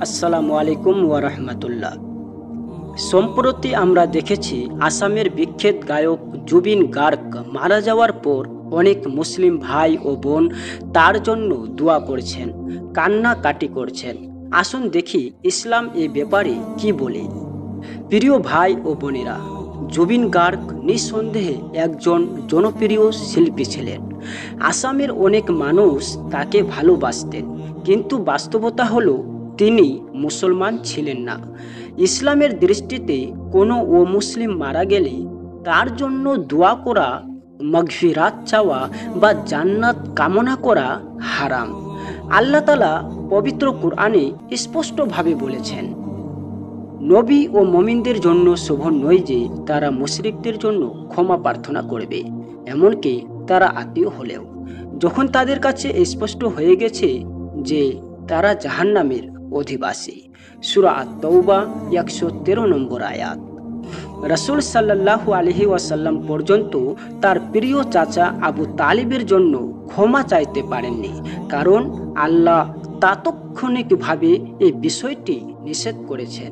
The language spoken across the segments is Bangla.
আসসালামু আলাইকুম ওয়া রাহমাতুল্লাহ। সম্প্রতি আমরা দেখেছি আসামের বিখ্যাত গায়ক জুবিন গার্গ মারা যাওয়ার পর অনেক মুসলিম ভাই ও বোন তার জন্য দোয়া করছেন, কান্নাকাটি করছেন। আসুন দেখি ইসলাম এ ব্যাপারে কি বলে। প্রিয় ভাই ও বোনেরা, জুবিন গার্গ নিঃসন্দেহে একজন জনপ্রিয় শিল্পী ছিলেন। আসামের অনেক মানুষ তাকে ভালোবাসতেন, কিন্তু বাস্তবতা হলো তিনি মুসলমান ছিলেন না। ইসলামের দৃষ্টিতে কোনো অমুসলিম মারা গেলে তার জন্য দোয়া করা, মাগফিরাত চাওয়া বা জান্নাত কামনা করা হারাম। আল্লাহ তাআলা পবিত্র কোরআনে স্পষ্টভাবে বলেছেন, নবী ও মুমিনদের জন্য শুভ নয় যে তারা মুশরিকদের জন্য ক্ষমা প্রার্থনা করবে, এমনকি তারা আত্মীয় হলেও, যখন তাদের কাছে স্পষ্ট হয়ে গেছে যে তারা জাহান্নামের অধিবাসী। সূরা আত-তাওবা 113 নম্বর আয়াত। রাসূল সাল্লাল্লাহু আলাইহি ওয়াসাল্লাম পর্যন্ত তার প্রিয় চাচা আবু তালিবের জন্য ক্ষমা চাইতে পারেননি, কারণ আল্লাহ তাৎক্ষণিকভাবে এই বিষয়টি নিষেধ করেছেন।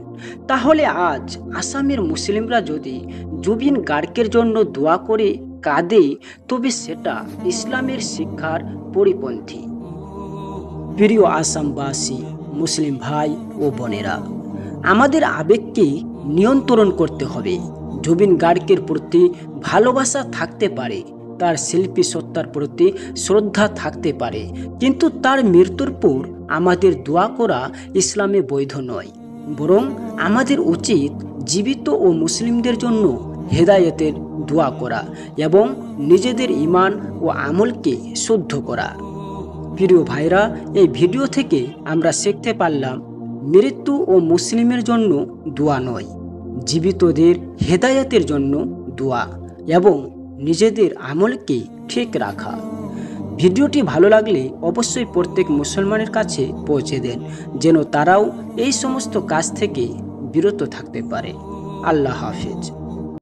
তাহলে আজ আসামের মুসলিমরা যদি জুবিন গার্গের জন্য দোয়া করে কাঁদে, তবে সেটা ইসলামের শিক্ষার পরিপন্থী। প্রিয় আসামবাসী, মুসলিম ভাই ও বোনেরা, আমাদের আবেগকে নিয়ন্ত্রণ করতে হবে। জুবিন গার্গের প্রতি ভালোবাসা থাকতে পারে, তার শিল্পী সত্তার প্রতি শ্রদ্ধা থাকতে পারে, কিন্তু তার মৃত্যুর পর আমাদের দোয়া করা ইসলামে বৈধ নয়। বরং আমাদের উচিত জীবিত ও মুসলিমদের জন্য হেদায়েতের দোয়া করা এবং নিজেদের ঈমান ও আমলকে শুদ্ধ করা। প্রিয় ভাইরা, এই ভিডিও থেকে আমরা শিখতে পারলাম, মৃত্যু ও মুসলিমের জন্য দোয়া নয়, জীবিতদের হেদায়েতের জন্য দোয়া এবং নিজেদের আমলকে ঠিক রাখা। ভিডিওটি ভালো লাগলে অবশ্যই প্রত্যেক মুসলমানের কাছে পৌঁছে দেন, যেন তারাও এই সমস্ত কাজ থেকে বিরত থাকতে পারে। আল্লাহ হাফেজ।